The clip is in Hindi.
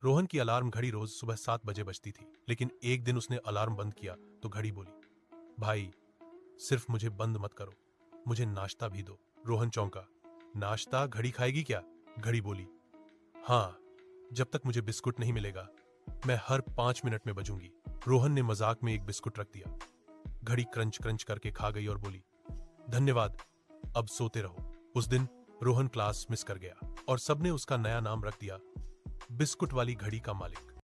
रोहन की अलार्म घड़ी रोज सुबह 7 बजे बजती थी, लेकिन एक दिन उसने अलार्म बंद किया तो घड़ी बोली, भाई सिर्फ मुझे बंद मत करो, मुझे नाश्ता भी दो। रोहन चौंका। नाश्ता? घड़ी खाएगी क्या? घड़ी बोली, हाँ, जब तक मुझे बिस्कुट नहीं मिलेगा मैं हर 5 मिनट में बजूंगी। रोहन ने मजाक में एक बिस्कुट रख दिया। घड़ी क्रंच क्रंच करके खा गई और बोली, धन्यवाद, अब सोते रहो। उस दिन रोहन क्लास मिस कर गया और सबने उसका नया नाम रख दिया, बिस्कुट वाली घड़ी का मालिक।